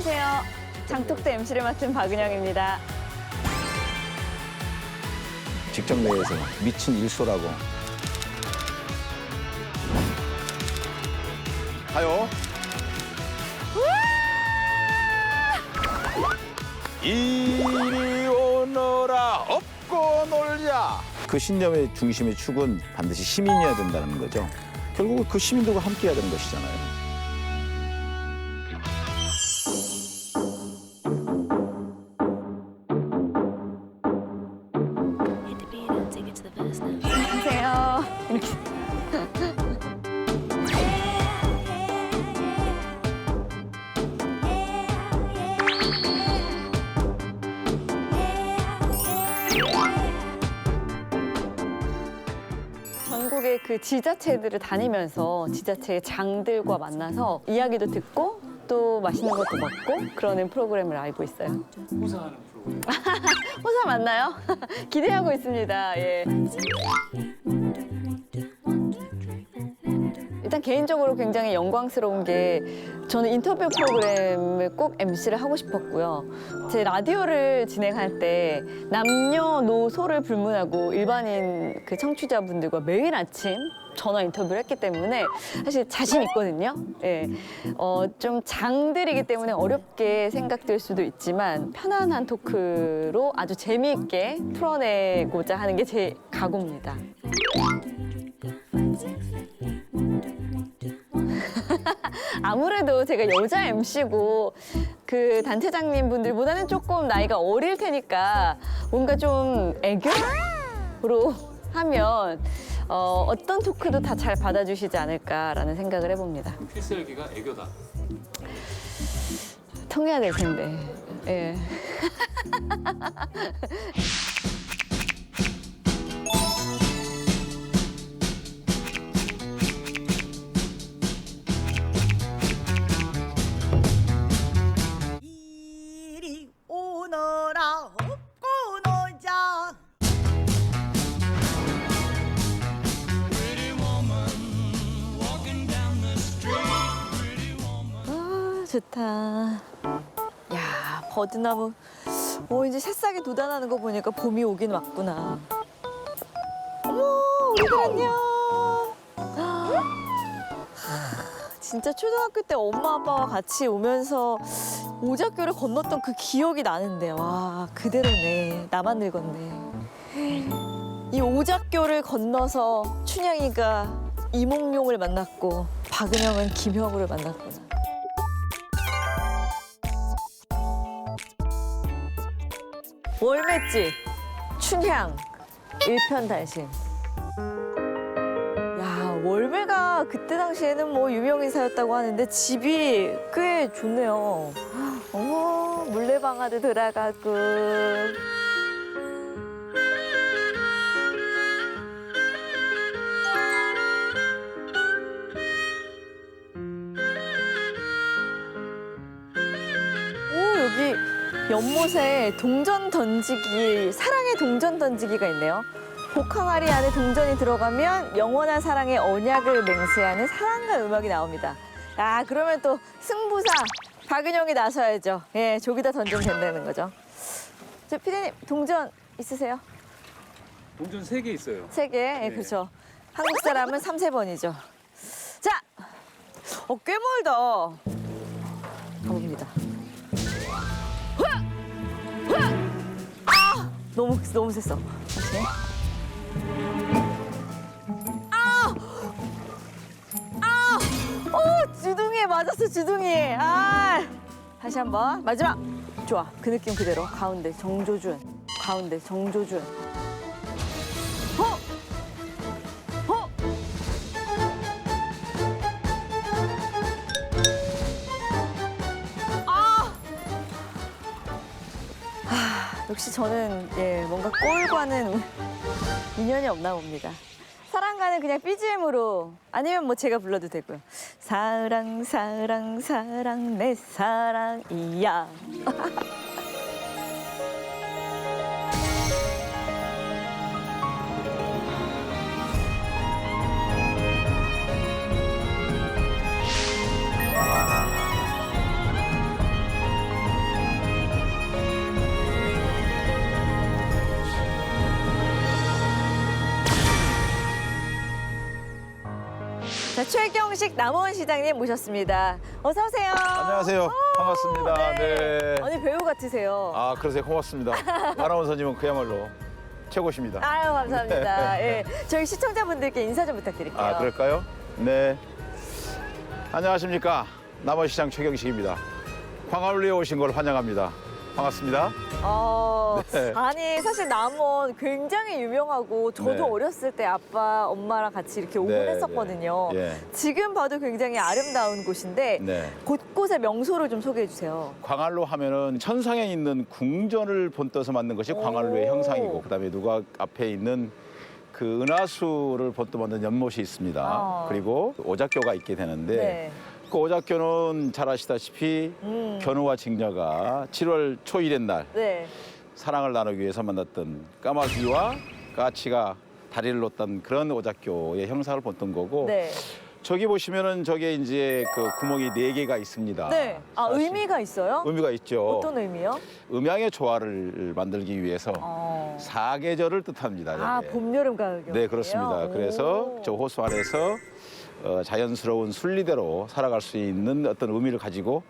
안녕하세요. 장독대 MC를 맡은 박은영입니다. 직접 내에서 미친 일소라고. 가요. 이리 오너라 업고 놀자. 그 신념의 중심의 축은 반드시 시민이어야 된다는 거죠. 결국 그 시민들과 함께해야 되는 것이잖아요. 안녕하세요. 이렇게. 전국의 그 지자체들을 다니면서 지자체의 장들과 만나서 이야기도 듣고 또 맛있는 것도 먹고 그러는 프로그램을 알고 있어요. 호사하는 프로그램. 호사 맞나요? 기대하고 있습니다. 예. 일단 개인적으로 굉장히 영광스러운 게 저는 인터뷰 프로그램을 꼭 MC를 하고 싶었고요. 제 라디오를 진행할 때 남녀노소를 불문하고 일반인 그 청취자분들과 매일 아침 전화 인터뷰를 했기 때문에 사실 자신 있거든요. 예. 좀 장들이기 때문에 어렵게 생각될 수도 있지만 편안한 토크로 아주 재미있게 풀어내고자 하는 게 제 각오입니다. 아무래도 제가 여자 MC고 그 단체장님 분들보다는 조금 나이가 어릴 테니까 뭔가 좀 애교로 하면 어떤 토크도 다 잘 받아주시지 않을까라는 생각을 해봅니다. 필살기가 애교다. 통해야 될 텐데. 예. 이리 오너라 업고 놀자. 아, 좋다. 야, 버드나무. 이제 새싹이 돋아나는 거 보니까 봄이 오긴 왔구나. 어머, 우리들 안녕. 진짜 초등학교 때 엄마 아빠와 같이 오면서 오작교를 건넜던 그 기억이 나는데 와, 그대로네. 나만 늙었네. 이 오작교를 건너서 춘향이가 이몽룡을 만났고 박은영은 김형우를 만났구나. 월맷집, 춘향, 일편단심. 야, 월매가 그때 당시에는 뭐 유명인사였다고 하는데 집이 꽤 좋네요. 어머, 물레방아도 돌아가고. 오, 여기 연못에 동전 던지기, 사랑의 동전 던지기가 있네요. 복항아리 안에 동전이 들어가면 영원한 사랑의 언약을 맹세하는 사랑과 음악이 나옵니다. 아, 그러면 또 승부사 박은영이 나서야죠. 예, 저기다 던지면 된다는 거죠. 저 피디님, 동전 있으세요? 동전 3개 있어요. 3개? 예, 그렇죠. 한국 사람은 3, 4번이죠. 자, 꽤 멀다. 가봅니다. 아! 너무 셌어. 다시. 주둥이에 맞았어, 주둥이에. 다시 한 번. 마지막. 좋아. 그 느낌 그대로. 가운데 정조준. 가운데 정조준. 역시 저는 뭔가 골과는 인연이 없나 봅니다. 사랑가는 그냥 BGM으로 아니면 뭐 제가 불러도 되고요. 사랑 사랑 사랑 내 사랑이야. 자, 최경식 남원 시장님 모셨습니다. 어서 오세요. 안녕하세요. 반갑습니다. 네. 아니 배우 같으세요. 아, 그러세요. 고맙습니다. 아나운서님은 그야말로 최고십니다. 아유 감사합니다. 예, 저희 시청자분들께 인사 좀 부탁드릴게요. 아, 그럴까요? 네. 안녕하십니까. 남원시장 최경식입니다. 광안리에 오신 걸 환영합니다. 반갑습니다. 네. 아니 사실 남원 굉장히 유명하고 저도 네. 어렸을 때 아빠 엄마랑 같이 이렇게 오곤 네, 했었거든요. 네. 예. 지금 봐도 굉장히 아름다운 곳인데 네. 곳곳의 명소를 좀 소개해 주세요. 광안로 하면은 천상에 있는 궁전을 본떠서 만든 것이 광안로의 오. 형상이고, 그다음에 누각 앞에 있는 그 은하수를 본떠 만든 연못이 있습니다. 아. 그리고 오작교가 있게 되는데 네. 그 오작교는 잘 아시다시피 견우와 직녀가 7월 초일의 날 네. 사랑을 나누기 위해서 만났던 까마귀와 까치가 다리를 놓던 그런 오작교의 형상을 본뜬 거고, 네. 저기 보시면은 저게 이제 그 구멍이 4개가 있습니다. 네. 아 사실 의미가 있어요? 의미가 있죠. 어떤 의미요? 음양의 조화를 만들기 위해서 사계절을 뜻합니다. 아 이게. 봄, 여름, 가을, 겨울. 네, 그렇습니다. 그래서 저 호수 안에서 자연스러운 순리대로 살아갈 수 있는 어떤 의미를 가지고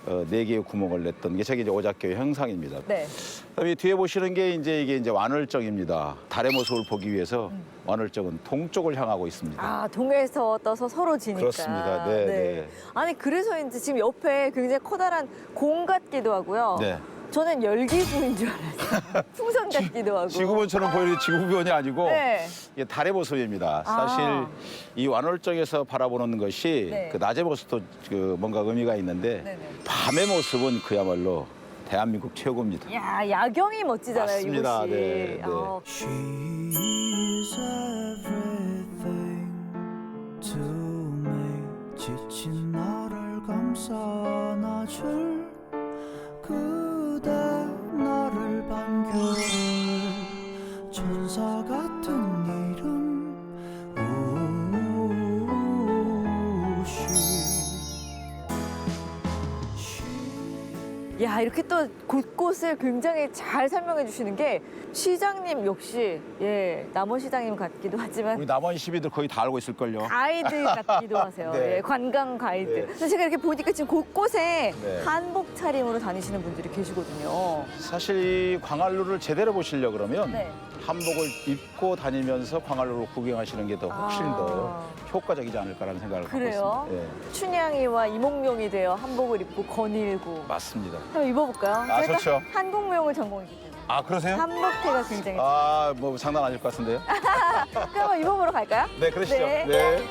4개의 구멍을 냈던 게 저게 이제 오작교의 형상입니다. 네. 그다음에 뒤에 보시는 게 이게 이제 완월정입니다. 달의 모습을 보기 위해서 완월정은 동쪽을 향하고 있습니다. 아 동에서 떠서 서로 지니까. 그렇습니다. 네, 네. 아니 그래서인지 지금 옆에 굉장히 커다란 공 같기도 하고요. 네. 저는 열기구인 줄 알았어요. 풍선 같기도 하고. 지구본처럼 보이는 지구본이 아니고 네. 이게 달의 모습입니다. 아. 사실 이 완월정에서 바라보는 것이 네. 그 낮의 모습도 그 뭔가 의미가 있는데 네네. 밤의 모습은 그야말로 대한민국 최고입니다. 야 야경이 멋지잖아요. 맞습니다. 이곳이. 네, 네. She's everything to me. 지친 나를 감싸 안아줄 그대, 나를 반겨줄 천사 같은 이름. 야 이렇게 또 곳곳을 굉장히 잘 설명해 주시는 게 시장님 역시 남원 시장님 같기도 하지만 우리 남원 시민들 거의 다 알고 있을걸요. 가이드 같기도 하세요. 네. 예, 관광 가이드. 네. 근데 제가 이렇게 보니까 지금 곳곳에 네. 한복 차림으로 다니시는 분들이 계시거든요. 사실 이 광안루를 제대로 보시려 그러면 네. 한복을 입고 다니면서 광안루를 구경하시는 게 더 훨씬 아. 더 효과적이지 않을까라는 생각을 그래요? 갖고 있습니다. 예, 춘향이와 이몽룡이 되어 한복을 입고 거닐고. 맞습니다. 한번 입어볼까요? 아, 제가 좋죠. 한국무용을 전공이기 때문에. 아, 그러세요? 한복태가 굉장히. 아, 뭐 장난 아닐 것 같은데요? 그럼 한번 입어보러 갈까요? 네, 그러시죠. 네. 네.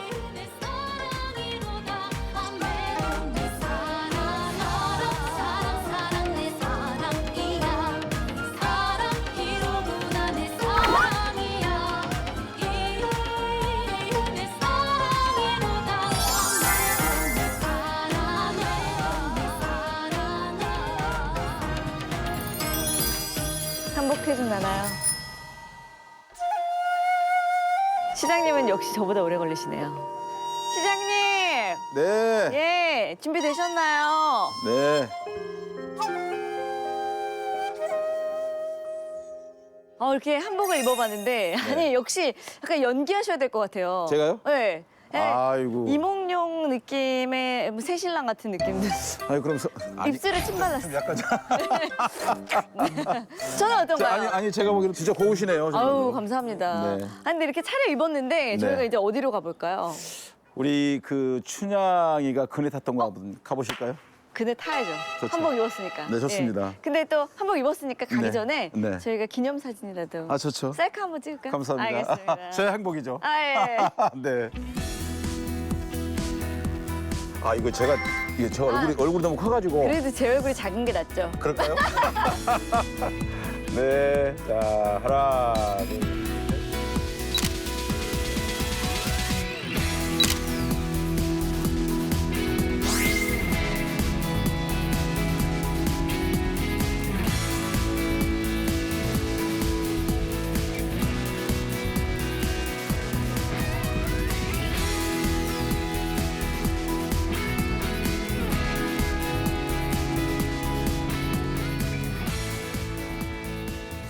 한복태 좀 나나요? 시장님은 역시 저보다 오래 걸리시네요. 시장님! 네. 예, 준비되셨나요? 네. 이렇게 한복을 입어봤는데, 아니, 역시 약간 연기하셔야 될 것 같아요. 제가요? 네. 네. 아이고. 이몽룡 느낌의 뭐 새신랑 같은 느낌도. 아니, 그럼 입술에 침 발랐어요. 약간 저는 어떤가요? 아니 제가 보기에는 진짜 고우시네요. 정말로. 아우, 감사합니다. 네. 아니, 근데 이렇게 차려 입었는데, 저희가 네. 이제 어디로 가볼까요? 우리 그 춘향이가 그네 탔던 거 한번 가보실까요? 그네 타야죠. 좋죠. 한복 입었으니까. 네, 좋습니다. 예. 근데 또 한복 입었으니까 가기 네. 전에 네. 저희가 기념사진이라도 아, 좋죠. 셀카 한번 찍을까요? 감사합니다. 알겠습니다. 제 행복이죠. 아, 예. 네. 아, 이거 제가 저 얼굴이 너무 커가지고. 그래도 제 얼굴이 작은 게 낫죠. 그럴까요? 네. 자, 하나, 둘.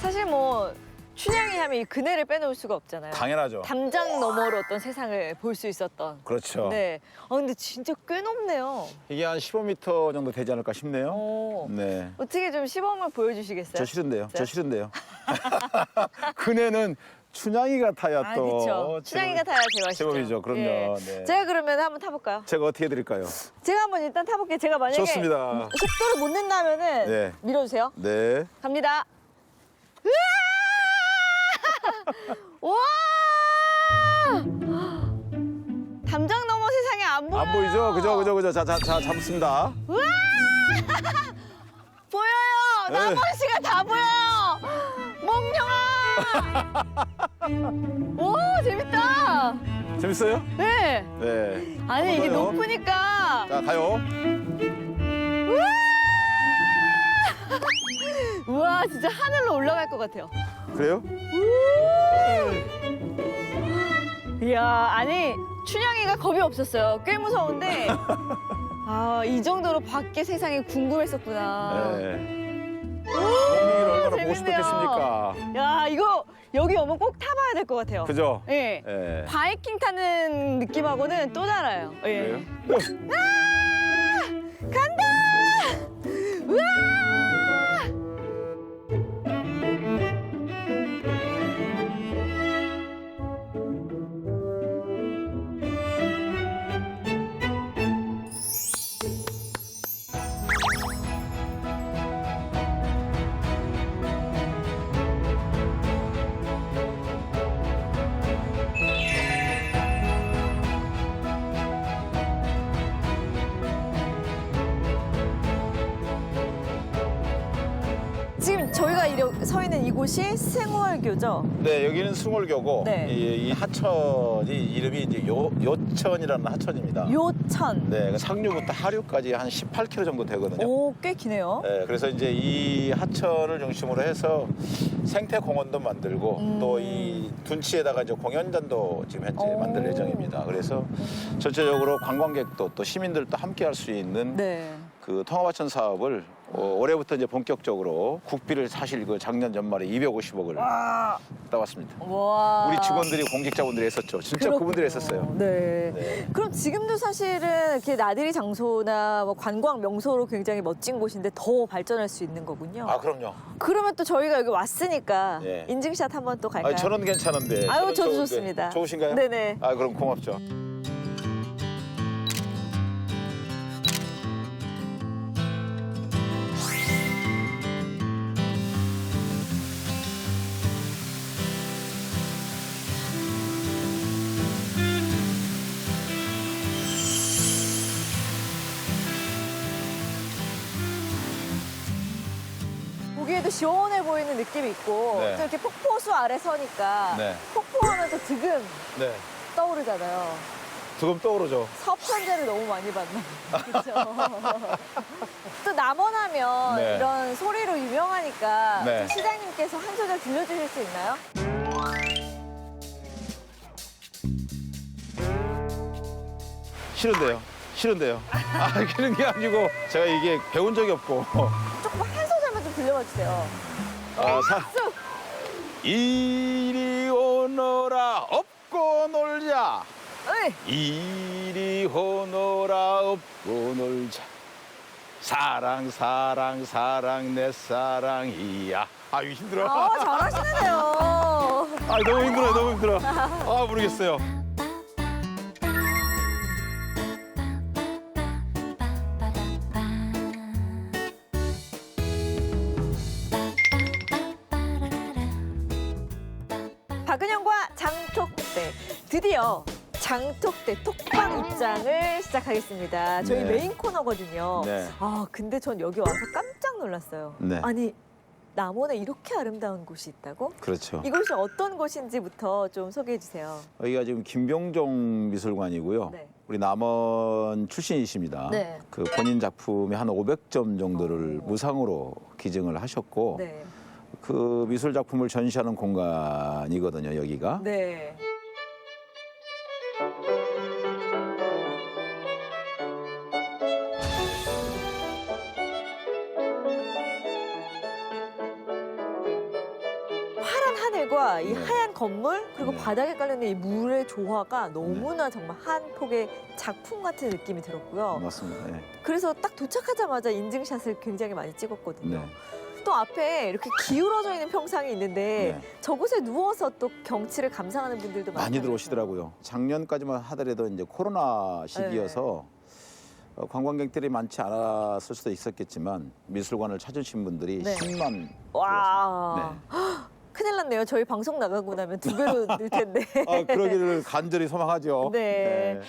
사실 뭐 춘향이 하면 이 그네를 빼놓을 수가 없잖아요. 당연하죠. 담장 너머로 어떤 세상을 볼 수 있었던. 그렇죠. 네. 근데 진짜 꽤 높네요. 이게 한 15m 정도 되지 않을까 싶네요. 오. 네. 어떻게 좀 시범을 보여주시겠어요? 저 싫은데요. 진짜? 저 싫은데요. 그네는 춘향이가 타야 아, 또 그렇죠. 춘향이가 타야 제맛이죠. 제법이죠. 그럼요. 예. 네. 제가 그러면 한번 타볼까요? 제가 어떻게 해드릴까요? 제가 한번 일단 타볼게요. 제가 만약에 좋습니다. 속도를 못 낸다면은 네. 밀어주세요. 네. 갑니다. 우와! 와! 담장 너머 세상에 안 보여요. 안 보이죠? 그죠. 자, 잡습니다. 보여요. 네. 나머지가 다 보여요. 멍청아. 와, 재밌다. 재밌어요? 네. 네. 아니 이게 더요. 높으니까. 자, 가요. 우와, 진짜 하늘로 올라갈 것 같아요. 그래요? 이야, 아니 춘향이가 겁이 없었어요. 꽤 무서운데 아, 이 정도로 밖에 세상이 궁금했었구나. 네. 몽둥이를 얼마나 보고 재밌네요. 싶었겠습니까? 야, 이거 여기 오면 꼭 타봐야 될 것 같아요. 그죠? 예. 예. 바이킹 타는 느낌하고는 또 달라요. 예. 그래요? 간다! 우와! 지금 저희가 서 있는 이곳이 생월교죠? 네, 여기는 숭월교고 네. 이 하천이 이름이 이제 요천이라는 하천입니다. 요천. 네, 상류부터 하류까지 한 18km 정도 되거든요. 오, 꽤 기네요. 네, 그래서 이제 이 하천을 중심으로 해서 생태 공원도 만들고 또 이 둔치에다가 이제 공연장도 지금 현재 오. 만들 예정입니다. 그래서 전체적으로 관광객도 또 시민들도 함께 할 수 있는 네. 그 통합하천 사업을 올해부터 이제 본격적으로 국비를 사실 그 작년 연말에 250억을 따왔습니다. 와. 우리 직원들이 공직자분들이 했었죠. 진짜 그분들이 했었어요. 네. 네. 그럼 지금도 사실은 이렇게 나들이 장소나 뭐 관광 명소로 굉장히 멋진 곳인데 더 발전할 수 있는 거군요. 아, 그럼요. 그러면 또 저희가 여기 왔으니까 예. 인증샷 한번 또 갈까요? 아, 저는 괜찮은데. 아유, 저는 저도 좋은데. 좋습니다. 좋으신가요? 네네. 아, 그럼 고맙죠. 보기에도 시원해 보이는 느낌이 있고 네. 또 이렇게 폭포수 아래 서니까 네. 폭포하면 또 득음 네. 떠오르잖아요. 조금 떠오르죠. 서편제를 너무 많이 봤나 그렇죠. 또 남원하면 네. 이런 소리로 유명하니까 네. 또 시장님께서 한 소절 들려주실 수 있나요? 싫은데요. 아, 그런 게 아니고 제가 이게 배운 적이 없고. 조금 한 소절만 좀 들려봐 주세요. 아, 쑥! 이리 오너라 업고 놀자. 어이! 이리 오너라 업고 놀자. 사랑 사랑 사랑 내 사랑이야. 아, 이거 힘들어. 잘하시는데요. 아, 너무 힘들어요. 너무 힘들어. 아, 모르겠어요. 박은영과 장톡대 드디어 장톡대 톡방 입장을 시작하겠습니다. 저희 네. 메인 코너거든요. 네. 아 근데 전 여기 와서 깜짝 놀랐어요. 네. 아니 남원에 이렇게 아름다운 곳이 있다고? 그렇죠. 이곳이 어떤 곳인지부터 좀 소개해 주세요. 여기가 지금 김병종 미술관이고요. 네. 우리 남원 출신이십니다. 네. 그 본인 작품이 한 500점 정도를 무상으로 기증을 하셨고 네. 그 미술 작품을 전시하는 공간이거든요. 여기가. 네. 파란 하늘과 빛과 이 네. 하얀 건물 그리고 네. 바닥에 깔려있는 이 물의 조화가 너무나 정말 한 폭의 작품 같은 느낌이 들었고요. 맞습니다. 네. 그래서 딱 도착하자마자 인증샷을 굉장히 많이 찍었거든요. 네. 또 앞에 이렇게 기울어져 있는 평상이 있는데 네. 저곳에 누워서 또 경치를 감상하는 분들도 많이 들어오시더라고요. 작년까지만 하더라도 이제 코로나 시기여서 관광객들이 많지 않았을 수도 있었겠지만 미술관을 찾으신 분들이 네. 10만. 와. 네. 큰일 났네요. 저희 방송 나가고 나면 2배로 늘 텐데. 아, 그러기를 간절히 소망하죠. 네.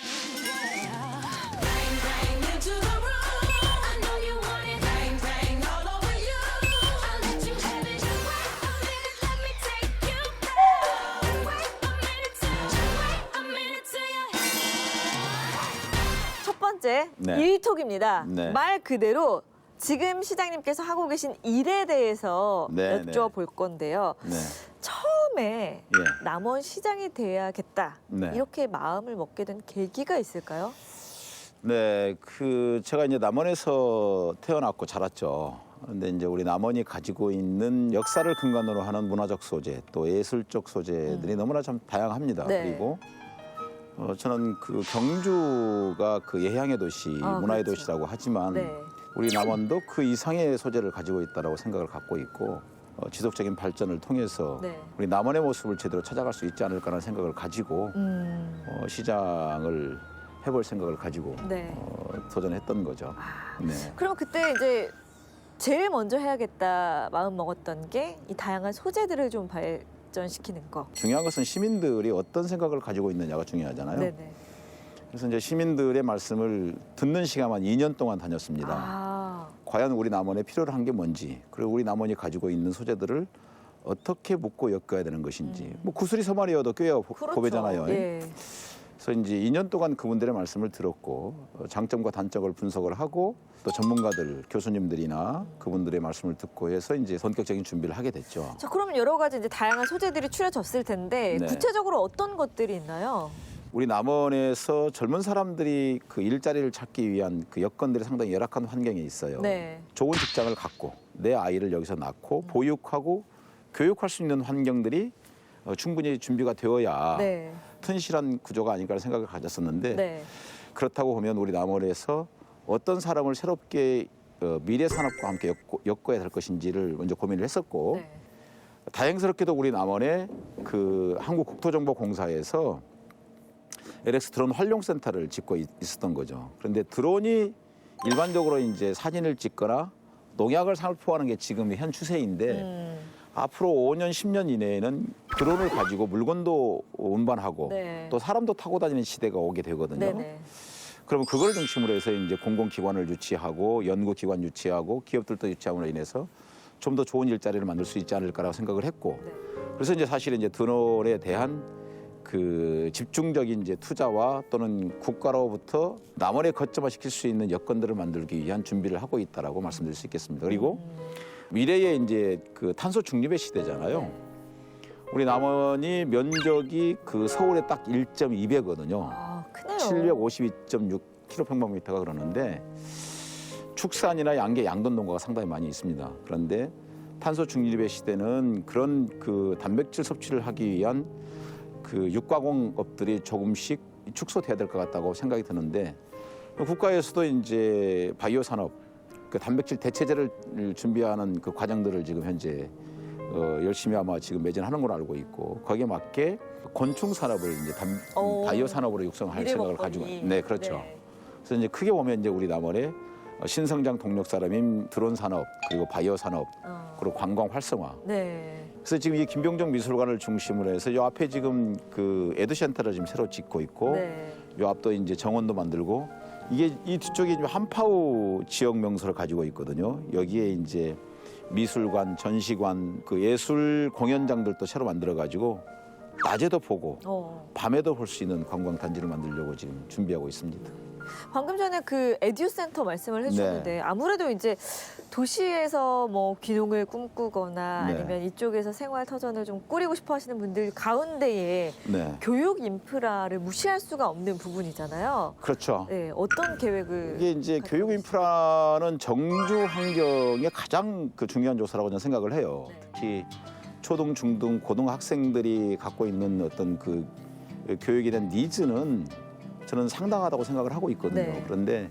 into the room. I know you want it. Bang, bang, all over you. I'll let you have it. Wait a minute, let me take you there. Wait a minute till you. 첫 번째 네. 일톡입니다. 네. 말 그대로 지금 시장님께서 하고 계신 일에 대해서 네, 여쭤볼 건데요. 네. 처음에 예. 남원 시장이 돼야겠다. 네. 이렇게 마음을 먹게 된 계기가 있을까요? 네, 제가 이제 남원에서 태어났고 자랐죠. 그런데 이제 우리 남원이 가지고 있는 역사를 근간으로 하는 문화적 소재, 또 예술적 소재들이 너무나 참 다양합니다. 네. 그리고 저는 그 경주가 그 예향의 도시, 문화의 그렇죠. 도시라고 하지만 네. 우리 남원도 그 이상의 소재를 가지고 있다라고 생각을 갖고 있고 지속적인 발전을 통해서 네. 우리 남원의 모습을 제대로 찾아갈 수 있지 않을까라는 생각을 가지고 시장을 해볼 생각을 가지고 네. 도전했던 거죠. 네. 그러면 그때 이제 제일 먼저 해야겠다 마음 먹었던 게 이 다양한 소재들을 좀 발전시키는 거. 중요한 것은 시민들이 어떤 생각을 가지고 있느냐가 중요하잖아요. 네네. 그래서 이제 시민들의 말씀을 듣는 시간만 2년 동안 다녔습니다. 아, 과연 우리 남원에 필요로 한 게 뭔지, 그리고 우리 남원이 가지고 있는 소재들을 어떻게 묶고 엮어야 되는 것인지. 뭐 구슬이 서말이어도 꿰어 그렇죠. 보배잖아요. 예. 그래서 이제 2년 동안 그분들의 말씀을 들었고 장점과 단점을 분석을 하고 또 전문가들, 교수님들이나 그분들의 말씀을 듣고 해서 이제 본격적인 준비를 하게 됐죠. 자, 그러면 여러 가지 이제 다양한 소재들이 추려졌을 텐데 네. 구체적으로 어떤 것들이 있나요? 우리 남원에서 젊은 사람들이 그 일자리를 찾기 위한 그 여건들이 상당히 열악한 환경에 있어요. 네. 좋은 직장을 갖고 내 아이를 여기서 낳고 보육하고 교육할 수 있는 환경들이 충분히 준비가 되어야 네. 튼실한 구조가 아닐까 생각을 가졌었는데 네. 그렇다고 보면 우리 남원에서 어떤 사람을 새롭게 미래 산업과 함께 엮어야 될 것인지를 먼저 고민을 했었고 네. 다행스럽게도 우리 남원의 그 한국국토정보공사에서 LX 드론 활용센터를 짓고 있었던 거죠. 그런데 드론이 일반적으로 이제 사진을 찍거나 농약을 살포하는 게 지금 현 추세인데 앞으로 5년, 10년 이내에는 드론을 가지고 물건도 운반하고 네. 또 사람도 타고 다니는 시대가 오게 되거든요. 네네. 그러면 그걸 중심으로 해서 이제 공공기관을 유치하고 연구기관 유치하고 기업들도 유치함으로 인해서 좀 더 좋은 일자리를 만들 수 있지 않을까라고 생각을 했고 네. 그래서 이제 사실은 이제 드론에 대한 그 집중적인 이제 투자와 또는 국가로부터 남원에 거점화시킬 수 있는 여건들을 만들기 위한 준비를 하고 있다라고 말씀드릴 수 있겠습니다. 그리고 미래의 이제 그 탄소 중립의 시대잖아요. 네. 우리 남원이 면적이 그 서울의 딱 1.2배거든요. 아, 크네요. 752.6km평방미터가 그러는데 축산이나 양계, 양돈 농가가 상당히 많이 있습니다. 그런데 탄소 중립의 시대는 그런 그 단백질 섭취를 하기 위한 그 육가공업들이 조금씩 축소돼야 될 것 같다고 생각이 드는데 국가에서도 이제 바이오 산업, 그 단백질 대체제를 준비하는 그 과정들을 지금 현재 열심히 아마 지금 매진하는 걸로 알고 있고 거기에 맞게 곤충 산업을 이제 바이오 산업으로 육성할 미래 생각을 먹거리. 가지고 네 그렇죠. 네. 그래서 이제 크게 보면 이제 우리 남원의 신성장 동력 사람인 드론 산업 그리고 바이오 산업 그리고 관광 활성화. 네. 그래서 지금 이 김병정 미술관을 중심으로 해서 요 앞에 지금 그 에드센터를 지금 새로 짓고 있고 네. 요 앞도 이제 정원도 만들고 이게 이 뒤쪽에 이제 한파우 지역 명소를 가지고 있거든요. 여기에 이제 미술관, 전시관, 그 예술 공연장들도 새로 만들어 가지고 낮에도 보고 밤에도 볼 수 있는 관광 단지를 만들려고 지금 준비하고 있습니다. 방금 전에 그 에듀센터 말씀을 해주셨는데 네. 아무래도 이제 도시에서 뭐 귀농을 꿈꾸거나 네. 아니면 이쪽에서 생활 터전을 좀 꾸리고 싶어 하시는 분들 가운데에 네, 교육 인프라를 무시할 수가 없는 부분이잖아요. 그렇죠. 네, 어떤 계획을 이게 이제 가지고 교육 인프라는 정주 환경의 가장 그 중요한 요소라고 저는 생각을 해요. 네. 특히 초등, 중등, 고등 학생들이 갖고 있는 어떤 그 교육에 대한 니즈는 저는 상당하다고 생각을 하고 있거든요. 네. 그런데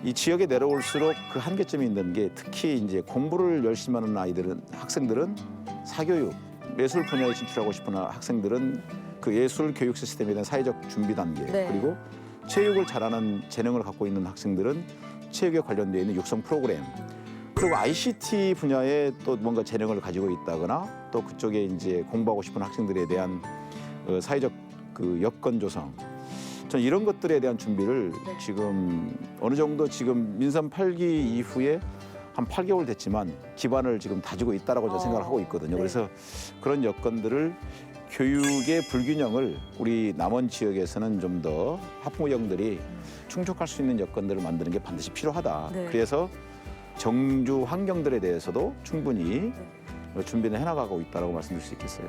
이 지역에 내려올수록 그 한계점이 있는 게 특히 이제 공부를 열심히 하는 학생들은 사교육, 예술 분야에 진출하고 싶은 학생들은 그 예술 교육 시스템에 대한 사회적 준비 단계, 네. 그리고 체육을 잘하는 재능을 갖고 있는 학생들은 체육에 관련되어 있는 육성 프로그램, 그리고 ICT 분야에 또 뭔가 재능을 가지고 있다거나 또 그쪽에 이제 공부하고 싶은 학생들에 대한 사회적 그 여건 조성, 저는 이런 것들에 대한 준비를 네. 지금 어느 정도 지금 민선 8기 이후에 한 8개월 됐지만 기반을 지금 다지고 있다라고 저는 생각을 하고 있거든요. 네. 그래서 그런 여건들을 교육의 불균형을 우리 남원 지역에서는 좀 더 학부모형들이 충족할 수 있는 여건들을 만드는 게 반드시 필요하다. 네. 그래서 정주 환경들에 대해서도 충분히 준비를 해나가고 있다라고 말씀드릴 수 있겠어요.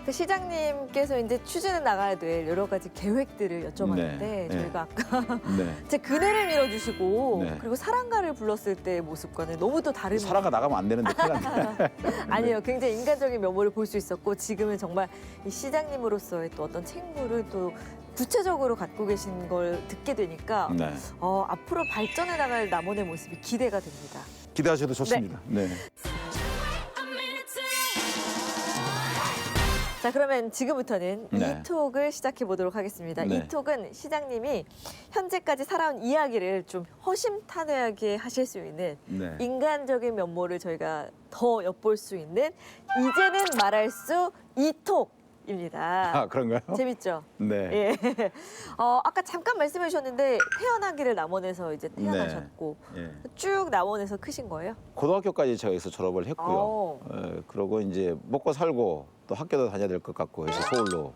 그 시장님께서 이제 추진해 나가야 될 여러 가지 계획들을 여쭤봤는데 네, 네. 저희가 아까 네. 제 그네를 밀어주시고 네. 그리고 사랑가를 불렀을 때의 모습과는 너무 또 다른 사라가 나가면 안 되는데 큰일 났네. 아니에요. 굉장히 인간적인 면모를 볼 수 있었고 지금은 정말 이 시장님으로서의 또 어떤 책무를 또 구체적으로 갖고 계신 걸 듣게 되니까 네. 앞으로 발전해 나갈 남원의 모습이 기대가 됩니다. 기대하셔도 좋습니다. 네. I'm in it tonight. 자, 그러면 지금부터는 네. 이 톡을 시작해 보도록 하겠습니다. 네. 이 톡은 시장님이 현재까지 살아온 이야기를 좀 허심탄회하게 하실 수 있는 네. 인간적인 면모를 저희가 더 엿볼 수 있는 이제는 말할 수 이톡입니다. 아, 그런가요? 재밌죠? 네. 예. 아까 잠깐 말씀해 주셨는데 태어나기를 남원에서 이제 태어나셨고 예. 쭉 남원에서 크신 거예요? 고등학교까지 제가 여기서 졸업을 했고요. 아. 그러고 이제 먹고 살고 또 학교도 다녀야 될 것 같고 해서 서울로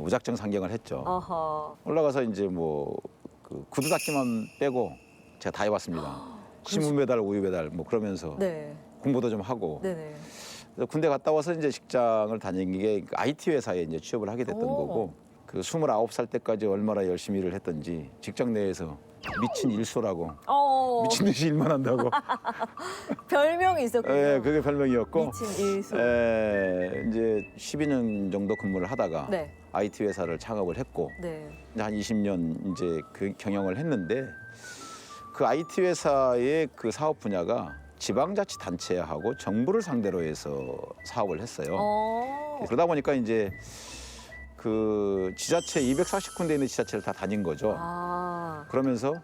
무작정 상경을 했죠. 어허. 올라가서 이제 그 구두 닦기만 빼고 제가 다 해봤습니다. 신문 배달, 우유 배달 뭐 그러면서 네. 공부도 좀 하고. 네네. 그래서 군대 갔다 와서 이제 직장을 다니는 게 IT 회사에 이제 취업을 하게 됐던 오. 거고 그 29살 때까지 얼마나 열심히 일을 했던지 직장 내에서 미친 일소라고 미친 듯이 일만 한다고 별명이 있었군요. 예, 그게 별명이었고 미친 일소. 이제 12년 정도 근무를 하다가 네. IT 회사를 창업을 했고 네. 이제 한 20년 이제 그 경영을 했는데 그 IT 회사의 그 사업 분야가 지방자치단체하고 정부를 상대로 해서 사업을 했어요. 그러다 보니까 이제 그 지자체 240군데 있는 지자체를 다 다닌 거죠. 그러면서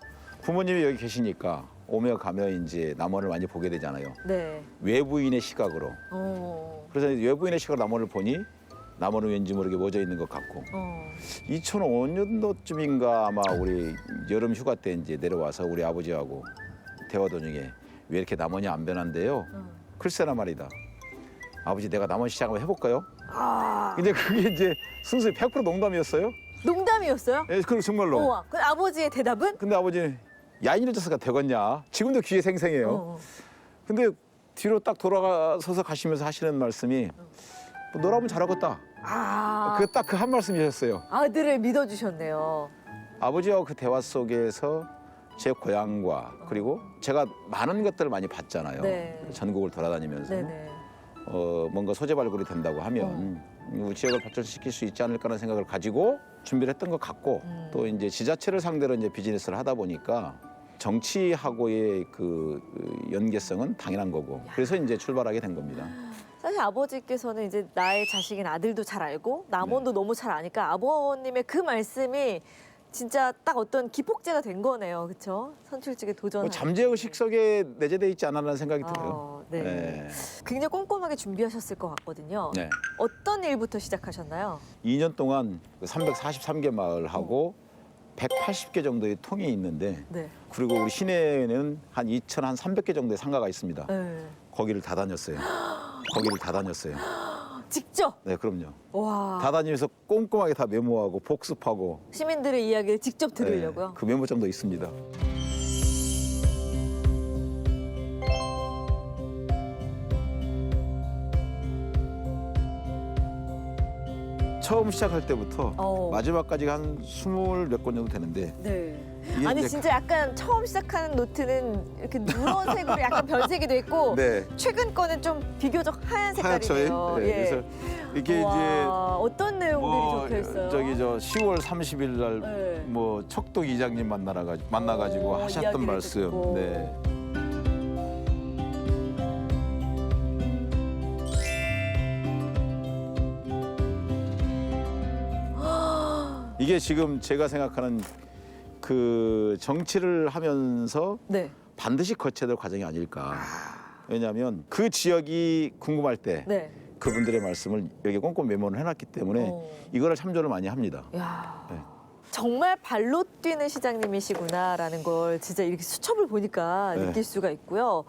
부모님이 여기 계시니까 오며 가며 이제 남원을 많이 보게 되잖아요. 네. 외부인의 시각으로. 어. 그래서 외부인의 시각으로 남원을 보니 남원은 왠지 모르게 멎어 있는 것 같고 2005년도쯤인가 아마 우리 여름 휴가 때 이제 내려와서 우리 아버지하고 대화 도중에 왜 이렇게 남원이 안 변한대요? 글쎄나 말이다. 아버지 내가 남원 시장 한번 해볼까요? 근데 그게 이제 순수히 100% 농담이었어요. 농담이었어요? 예, 그럼 정말로. 우와. 그 아버지의 대답은? 근데 아버지 야 이런 자스가 되겠냐? 지금도 귀에 생생해요. 근데 뒤로 딱 돌아서서 가시면서 하시는 말씀이 뭐 너라면 잘하겠다. 그 딱 그 한 말씀이셨어요. 아들을 믿어주셨네요. 아버지와 그 대화 속에서 제 고향과 그리고 제가 많은 것들을 많이 봤잖아요. 네. 전국을 돌아다니면서 네네. 뭔가 소재 발굴이 된다고 하면 우리 지역을 발전시킬 수 있지 않을까라는 생각을 가지고 준비를 했던 것 같고 또 이제 지자체를 상대로 이제 비즈니스를 하다 보니까 정치하고의 그 연계성은 당연한 거고 그래서 이제 출발하게 된 겁니다. 사실 아버지께서는 이제 나의 자식인 아들도 잘 알고 남원도 너무 잘 아니까 아버님의 그 말씀이 진짜 딱 어떤 기폭제가 된 거네요. 그렇죠? 선출직에 도전하는. 뭐 잠재의식 속에 내재돼 있지 않았나 생각이 들어요. 네. 네. 굉장히 꼼꼼하게 준비하셨을 것 같거든요. 네. 어떤 일부터 시작하셨나요? 2년 동안 343개 마을하고 180개 정도의 통이 있는데 네. 그리고 우리 시내에는 한 2,300개 정도의 상가가 있습니다. 네. 거기를 다 다녔어요. 거기를 다 다녔어요. 직접. 네, 그럼요. 와. 다 다니면서 꼼꼼하게 다 메모하고 복습하고 시민들의 이야기를 직접 들으려고요. 네, 그 메모장도 있습니다. 처음 시작할 때부터 어. 마지막까지 한 20몇 권 정도 되는데 네. 이게 아니 이제 진짜 약간 처음 시작하는 노트는 이렇게 누런색으로 약간 변색이 돼 있고 네. 최근 거는 좀 비교적 하얀 하얗죠. 색깔이에요. 네. 그래서 이게 이제 와, 어떤 내용들이 뭐 적혀 있어요? 저기 저 10월 30일 날 네. 뭐 척독 이장님 만나가지고 오, 하셨던 이야기를 말씀. 듣고. 네. 이게 지금 제가 생각하는 그 정치를 하면서 네. 반드시 거쳐야 될 과정이 아닐까. 왜냐하면 그 지역이 궁금할 때 네. 그분들의 말씀을 여기 꼼꼼히 메모를 해놨기 때문에 어. 이거를 참조를 많이 합니다. 야. 네. 정말 발로 뛰는 시장님이시구나라는 걸 진짜 이렇게 수첩을 보니까 네. 느낄 수가 있고요.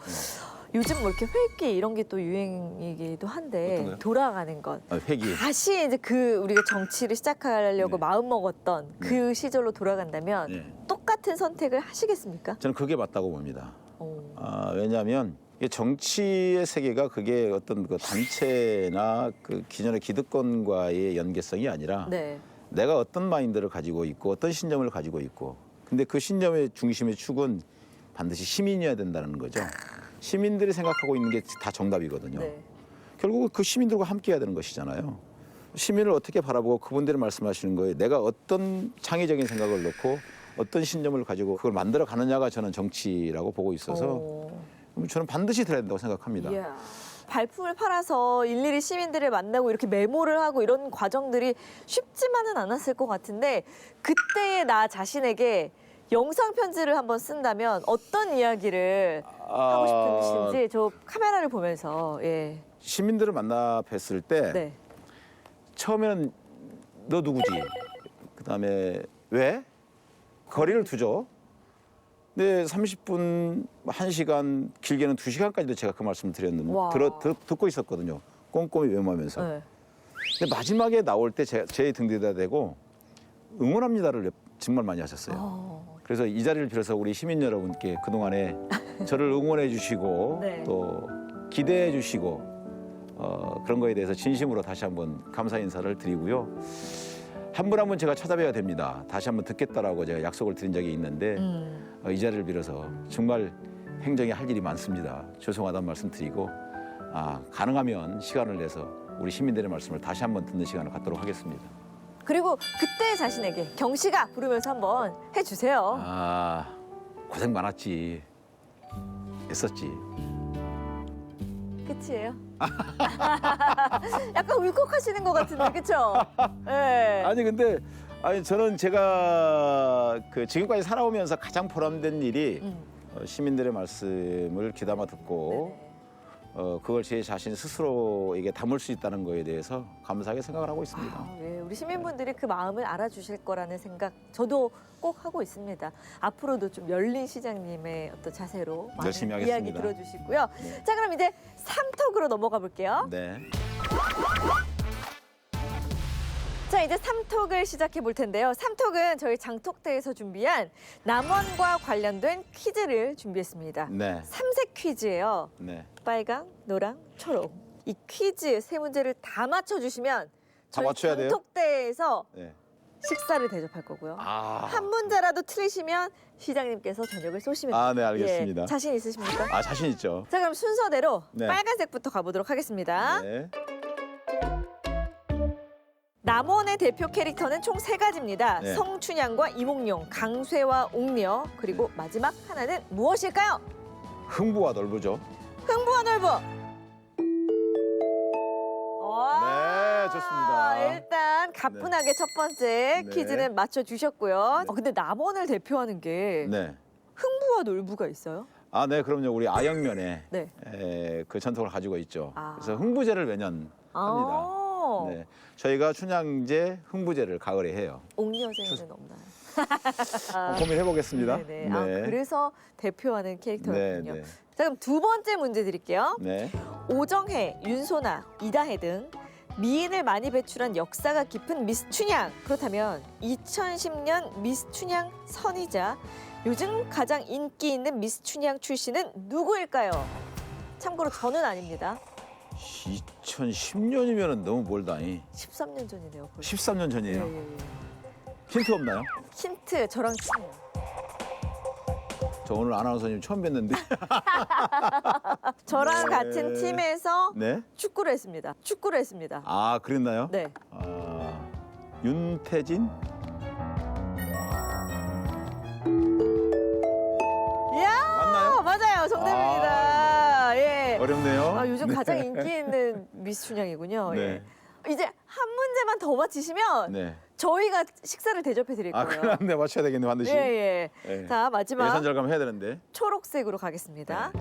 요즘 뭐 이렇게 회기 이런 게 또 유행이기도 한데 어떤 거요? 돌아가는 것. 회기. 다시 이제 그 우리가 정치를 시작하려고 네. 마음 먹었던 그 시절로 돌아간다면 네. 똑같은 선택을 하시겠습니까? 저는 그게 맞다고 봅니다. 어. 왜냐하면 이게 정치의 세계가 그게 어떤 그 단체나 그 기존의 기득권과의 연계성이 아니라 네. 내가 어떤 마인드를 가지고 있고 어떤 신념을 가지고 있고 근데 그 신념의 중심의 축은 반드시 시민이어야 된다는 거죠. 시민들이 생각하고 있는 게 다 정답이거든요. 네. 결국 그 시민들과 함께 해야 되는 것이잖아요. 시민을 어떻게 바라보고 그분들이 말씀하시는 거에 내가 어떤 창의적인 생각을 놓고 어떤 신념을 가지고 그걸 만들어 가느냐가 저는 정치라고 보고 있어서 저는 반드시 들어야 된다고 생각합니다. 이야. 발품을 팔아서 일일이 시민들을 만나고 이렇게 메모를 하고 이런 과정들이 쉽지만은 않았을 것 같은데 그때의 나 자신에게 영상 편지를 한번 쓴다면 어떤 이야기를 하고 싶으신지 저 카메라를 보면서 예. 시민들을 만나 뵀을 때 네. 처음에는 너 누구지? 그다음에 왜? 거리를 두죠. 근데 30분, 1시간, 길게는 2시간까지도 제가 그 말씀을 드렸는데 와. 듣고 있었거든요. 꼼꼼히 메모하면서. 네. 근데 마지막에 나올 때 제 등 뒤에다 대고 응원합니다를 정말 많이 하셨어요. 어. 그래서 이 자리를 빌어서 우리 시민 여러분께 그동안에 저를 응원해 주시고 네. 또 기대해 주시고 그런 거에 대해서 진심으로 다시 한번 감사 인사를 드리고요. 한 분 한 분 제가 찾아뵈야 됩니다. 다시 한번 듣겠다라고 제가 약속을 드린 적이 있는데 이 자리를 빌어서 정말 행정에 할 일이 많습니다. 죄송하다는 말씀 드리고 가능하면 시간을 내서 우리 시민들의 말씀을 다시 한번 듣는 시간을 갖도록 하겠습니다. 그리고 그때 자신에게 경씨가 부르면서 한번 해주세요. 고생 많았지. 애썼지. 끝이에요. 약간 울컥하시는 것 같은데, 그렇죠? 네. 아니 근데 저는 제가 그 지금까지 살아오면서 가장 보람된 일이 시민들의 말씀을 귀담아 듣고 네네. 그걸 제 자신 스스로에게 담을 수 있다는 거에 대해서 감사하게 생각을 하고 있습니다. 네, 우리 시민분들이 그 마음을 알아주실 거라는 생각 저도 꼭 하고 있습니다. 앞으로도 좀 열린 시장님의 어떤 자세로 많은 열심히 이야기 하겠습니다. 들어주시고요. 네. 자, 그럼 이제 3톡으로 넘어가 볼게요. 네. 자, 이제 3톡을 시작해 볼 텐데요. 3톡은 저희 장톡대에서 준비한 남원과 관련된 퀴즈를 준비했습니다. 네. 3색 퀴즈예요. 네. 빨강, 노랑, 초록. 이 퀴즈 세 문제를 다 맞춰주시면 저희 맞춰야 돼요? 장톡대에서 네. 식사를 대접할 거고요. 아. 한 문제라도 틀리시면 시장님께서 저녁을 쏘시면 돼요. 네, 알겠습니다. 예, 자신 있으십니까? 자신 있죠. 자, 그럼 순서대로 네. 빨간색부터 가보도록 하겠습니다. 네. 남원의 대표 캐릭터는 총 3가지입니다. 네. 성춘향과 이몽룡, 강쇠와 옥녀, 그리고 마지막 하나는 무엇일까요? 흥부와 넓으죠. 흥부와 넓어. 네, 좋습니다. 일단 가뿐하게 첫 번째 네. 퀴즈는 맞춰주셨고요. 네. 근데 남원을 대표하는 게 네. 흥부와 놀부가 있어요? 네, 그럼요. 우리 아영면에 네. 그 전통을 가지고 있죠. 아. 그래서 흥부제를 매년 합니다. 네, 저희가 춘향제, 흥부제를 가을에 해요. 옥녀제는 없나요? 고민해 보겠습니다. 네네. 그래서 대표하는 캐릭터였군요. 네, 네. 자, 그럼 두 번째 문제 드릴게요. 네. 오정혜, 윤소나, 이다혜 등 미인을 많이 배출한 역사가 깊은 미스 춘향. 그렇다면 2010년 미스 춘향 선이자 요즘 가장 인기 있는 미스 춘향 출신은 누구일까요? 참고로 저는 아닙니다. 2010년이면 너무 멀다니. 13년 전이네요. 벌써. 13년 예, 전이에요. 예, 예. 힌트 없나요? 힌트 저랑 친해요. 저 오늘 아나운서님 처음 뵀는데. 저랑 같은 팀에서 네? 축구를 했습니다. 축구를 했습니다. 아, 그랬나요? 네. 아, 윤태진? 이야, 맞나요? 맞아요. 정답입니다. 예. 어렵네요. 아, 요즘 가장 인기 있는 미스 춘향이군요. 네. 예. 이제 한 문제만 더 맞히시면 네. 저희가 식사를 대접해 드릴 아, 거예요. 큰일 났네. 맞춰야 되겠네, 반드시. 예, 예. 예. 자, 마지막 예산 절감 해야 되는데. 초록색으로 가겠습니다.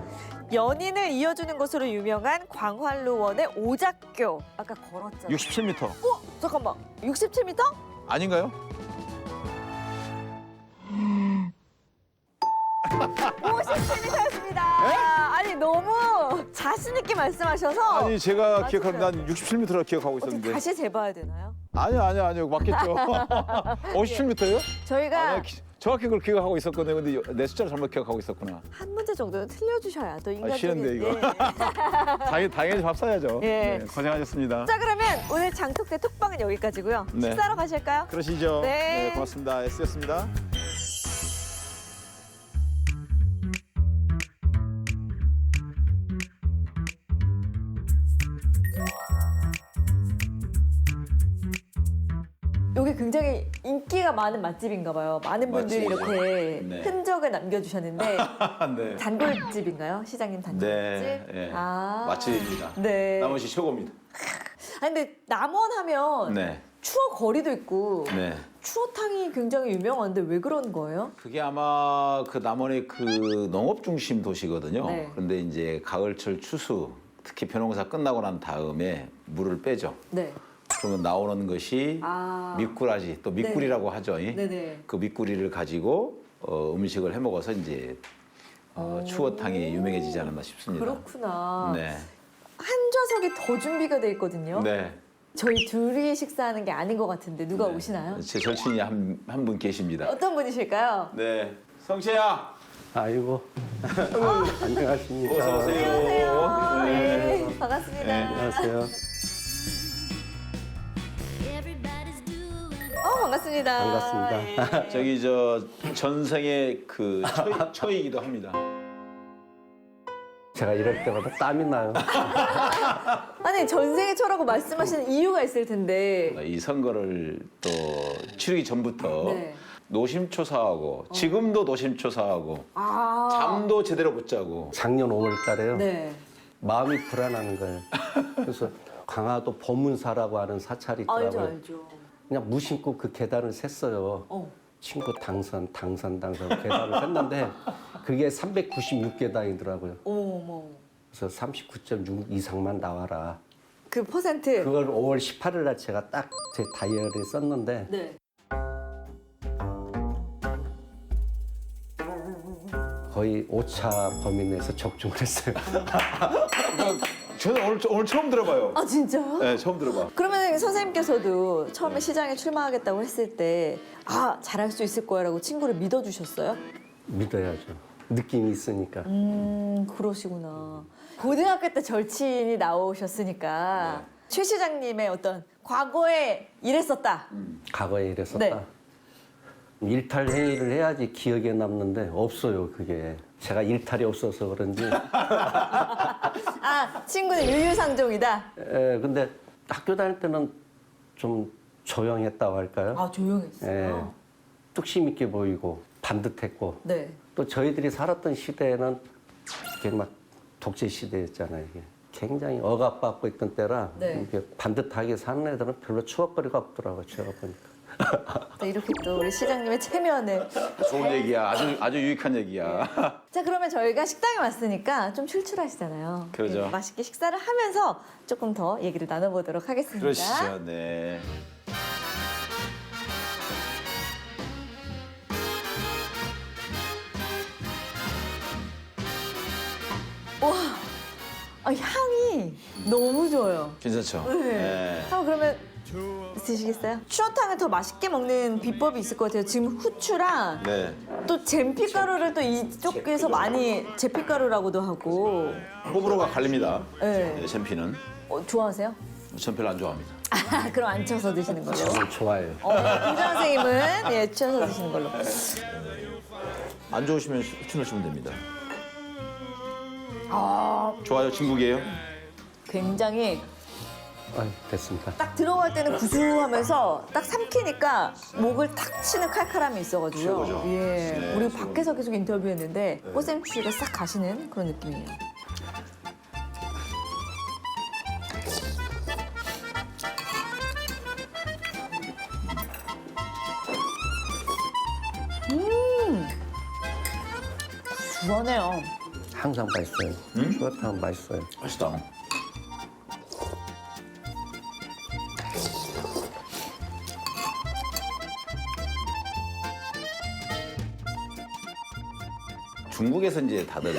연인을 이어주는 것으로 유명한 광활루원의 오작교. 아까 걸었잖아요. 67m. 잠깐만. 67m? 아닌가요? 57m였습니다. 아니 너무 자신 있게 말씀하셔서 아니, 제가 맞아요. 기억하는 난 67m로 기억하고 어떻게 있었는데. 다시 재봐야 되나요? 아니요. 맞겠죠. 57m요? 저희가 정확히 그걸 기억하고 있었거든요. 근데 내 숫자를 잘못 기억하고 있었구나. 한 문제 정도는 틀려주셔야 또 인간적인. 싫은데, 이거. 예. 당연히 밥 사야죠. 예. 네, 고생하셨습니다. 자 그러면 오늘 장독대 톡방은 여기까지고요. 네. 식사로 가실까요? 그러시죠. 네. 고맙습니다. S였습니다. 여기 굉장히 인기가 많은 맛집인가 봐요. 많은 분들이 맛집이죠. 이렇게 네. 흔적을 남겨주셨는데 네. 단골집인가요? 시장님 단골집? 네. 예. 아. 맛집입니다. 네. 남원시 최고입니다. 아 근데 남원 하면 네. 추어거리도 있고 네. 추어탕이 굉장히 유명한데 왜 그런 거예요? 그게 아마 그 남원의 그 농업 중심 도시거든요. 네. 그런데 이제 가을철 추수, 특히 벼농사 끝나고 난 다음에 물을 빼죠. 네. 그러면 나오는 것이 아. 밑꾸라지, 또 밑구리라고 하죠. 네네. 그 밑구리를 가지고 음식을 해 먹어서 이제 추어탕이 유명해지지 않았나 싶습니다. 그렇구나. 네. 한 좌석이 더 준비가 돼 있거든요. 네. 저희 둘이 식사하는 게 아닌 것 같은데 누가 네. 오시나요? 제 절친이 한 분 계십니다. 어떤 분이실까요? 네. 성채야. 아이고 안녕하십니까. 어서 오세요. 안녕하세요. 네. 네. 반갑습니다. 네. 안녕하세요. Everybody's doing 반갑습니다. 반갑습니다. 예. 저기 저 전생의 그 초이기도 합니다. 제가 이럴 때마다 땀이 나요. 아니 전생에 초라고 말씀하시는 이유가 있을 텐데. 이 선거를 또 치르기 전부터 네. 노심초사하고 지금도 노심초사하고 아. 잠도 제대로 못 자고 작년 5월 달에요. 네. 마음이 불안하는 거예요. 그래서 강화도 보문사라고 하는 사찰이 알죠, 있더라고요. 알죠. 그냥 무심코 그 계단을 셌어요. 친구 당선 계단을 셌는데 그게 396계단이더라고요. 어머. 그래서 39.6 이상만 나와라. 그 퍼센트. 그걸 5월 18일 날 제가 딱 제 다이어리에 썼는데 네. 거의 5차 범위 내에서 적중을 했어요. 저는 오늘 처음 들어봐요. 아 진짜요? 네, 처음 들어봐. 그러면 선생님께서도 처음에 시장에 출마하겠다고 했을 때 아 잘할 수 있을 거야라고 친구를 믿어주셨어요? 믿어야죠. 느낌이 있으니까. 그러시구나. 고등학교 때 절친이 나오셨으니까 최 시장님의 어떤 과거에 이랬었다. 과거에 이랬었다. 네. 일탈 행위를 해야지 기억에 남는데 없어요, 그게. 제가 일탈이 없어서 그런지. 아 친구는 유유상종이다. 근데 학교 다닐 때는 좀 조용했다고 할까요? 아 조용했어요. 뚝심 있게 보이고 반듯했고 네. 또 저희들이 살았던 시대에는 이게 막 독재 시대였잖아요. 이게 굉장히 억압받고 있던 때라 네. 이렇게 반듯하게 사는 애들은 별로 추억거리가 없더라고요. 제가 보니까. 또 이렇게 또 우리 시장님의 체면을. 좋은 얘기야. 아주 유익한 얘기야. 자 그러면 저희가 식당에 왔으니까 좀 출출하시잖아요. 그러죠. 네, 맛있게 식사를 하면서 조금 더 얘기를 나눠보도록 하겠습니다. 그러시죠. 네. 아, 향이 너무 좋아요. 괜찮죠? 네. 네. 한번 그러면 있으시겠어요? 추어탕을 더 맛있게 먹는 비법이 있을 것 같아요. 지금 후추랑 네. 또 잼피가루를 또 이쪽에서 많이 제피가루라고도 하고. 호불호가 갈립니다. 네. 네, 잼피는. 좋아하세요? 전 별로 안 좋아합니다. 아, 그럼 안 쳐서 드시는 걸로. 저는 좋아해요. 김정 선생님은 예, 쳐서 드시는 걸로. 안 좋으시면 후추 넣으시면 됩니다. 좋아요, 진국이에요? 굉장히 됐습니다. 딱 들어갈 때는 구수하면서 딱 삼키니까 목을 탁 치는 칼칼함이 있어가지고요. 최고죠. 예, 네, 우리 최고. 밖에서 계속 인터뷰했는데 꽃샘추위가 싹 가시는 그런 느낌이에요. 구수하네요. 항상 맛있어요. 추어탕은 맛있어요. 맛있다. 중국에서 이제 다들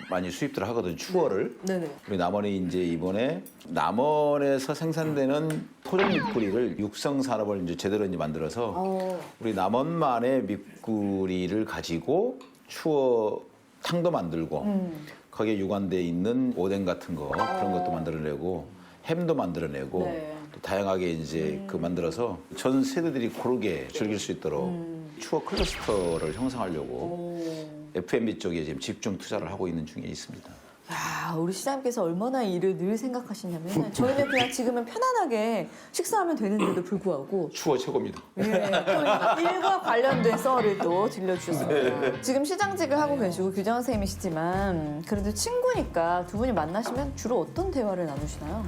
많이 수입들 하거든, 추어를. 네네. 우리 남원이 이제 이번에 남원에서 생산되는 토종 밑구리를 육성 산업을 이제 제대로 이제 만들어서 우리 남원만의 밑구리를 가지고 추어 탕도 만들고 거기에 유관돼 있는 오뎅 같은 거 그런 것도 만들어내고 햄도 만들어내고 네. 또 다양하게 이제 그 만들어서 전 세대들이 고르게 즐길 수 있도록 추어 클러스터를 형성하려고 F&B 쪽에 지금 집중 투자를 하고 있는 중에 있습니다. 야, 우리 시장님께서 얼마나 일을 늘 생각하시냐면 저희는 그냥 지금은 편안하게 식사하면 되는데도 불구하고 추어 최고입니다. 예, 또 일과 관련된 썰을 또 들려주셨습니다. 지금 시장직을 하고 계시고 규정 선생님이시지만 그래도 친구니까 두 분이 만나시면 주로 어떤 대화를 나누시나요?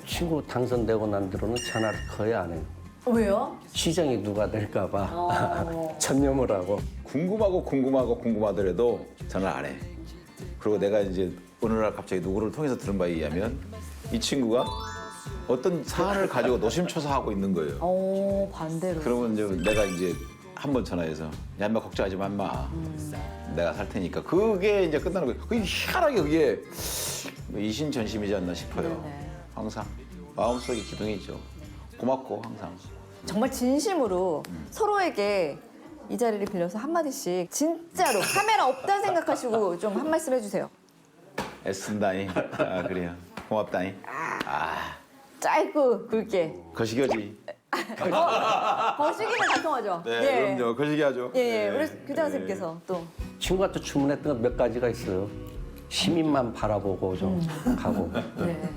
친구 당선되고 난 뒤로는 전화를 거의 안 해요. 왜요? 시정이 누가 될까봐 전념을 하고. 궁금하더라도 전화를 안 해. 그리고 내가 이제 어느 날 갑자기 누구를 통해서 들은 바에 의하면 이 친구가 어떤 사안을 가지고 노심초사하고 있는 거예요. 반대로. 그러면 이제 내가 이제 한 번 전화해서 야, 인마 걱정하지 마, 인마. 내가 살 테니까. 그게 이제 끝나는 거예요. 그게 희한하게 그게 이신전심이지 않나 싶어요. 네네. 항상 마음속에 기둥이 있죠. 고맙고 항상. 정말 진심으로 서로에게 이 자리를 빌려서 한마디씩 진짜로 카메라 없다 생각하시고 좀 한 말씀 해주세요. 애쓴다잉. 아, 그래요. 고맙다잉. 아, 짧고 굵게. 거시기하지. 거시기는 다 통하죠. 네, 그럼요. 거시기하죠. 예, 예. 우리 규정 선생님께서 또. 친구한테 주문했던 건 몇 가지가 있어요. 시민만 바라보고 좀 가고. 네.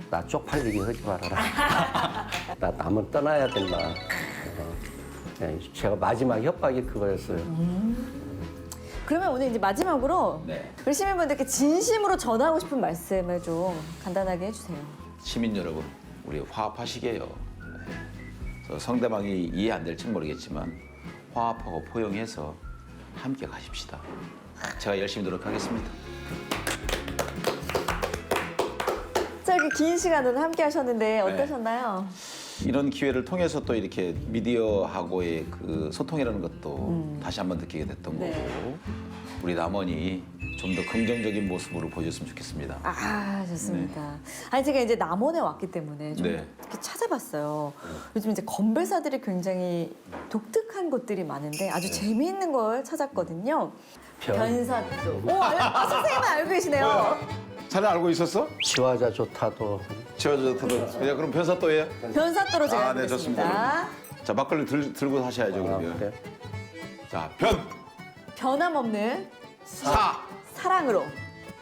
나 쪽팔리게 하지 말아라. 나 남은 떠나야 된다. 네, 제가 마지막 협박이 그거였어요. 그러면 오늘 이제 마지막으로 우리 시민분들께 진심으로 전하고 싶은 말씀을 좀 간단하게 해주세요. 시민 여러분, 우리 화합하시게요. 네. 그래서 상대방이 이해 안 될지 모르겠지만 화합하고 포용해서 함께 가십시다. 제가 열심히 노력하겠습니다. 자, 이렇게 긴 시간을 함께 하셨는데 어떠셨나요? 이런 기회를 통해서 또 이렇게 미디어하고의 그 소통이라는 것도 다시 한번 느끼게 됐던 네. 거고 우리 남원이 좀 더 긍정적인 모습으로 보여줬으면 좋겠습니다. 아, 좋습니다. 아니, 제가 이제 남원에 왔기 때문에 좀 네. 이렇게 찾아봤어요. 요즘 이제 건배사들이 굉장히 독특한 것들이 많은데 아주 재미있는 걸 찾았거든요. 변사또. 선생님은 알고 계시네요. 자네 알고 있었어? 지화자 좋다도. 저도 야, 그럼 변사또예요? 변사또로 제가 아, 알고 네, 있습니다. 좋습니다. 자, 막걸리 들고 하셔야죠, 그러면. 그래? 자, 변, 변함없는 사, 사랑으로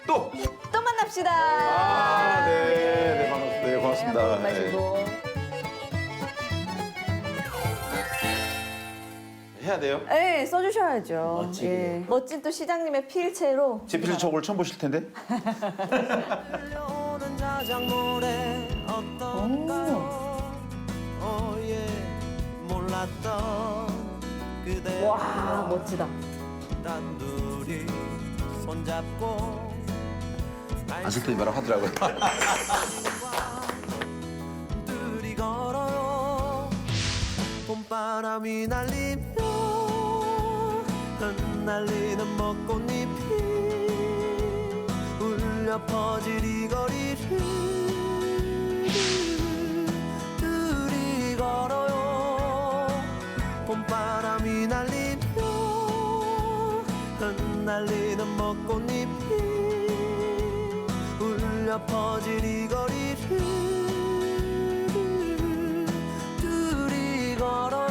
또. 또 만납시다. 아, 네, 반갑습니다. 네, 고맙습니다. 한번 마시고. 해야 돼요? 네, 써주셔야죠. 예. 멋진 또 시장님의 필체로. 지필 척을 처음 보실 텐데. 들려오는 자작노래 어떤가요? 오예 몰랐던 그대 와, 멋지다. 단둘이 손잡고 아직도 이말을 하더라고요. 둘이 걸어요 봄바람이 날리며 흩날리는 벚꽃잎이 울려 퍼질 이 거리를 걸어요 봄바람이 날리며 흩날리는 벚꽃잎이 울려 퍼질 이 거리를 둘이 걸어요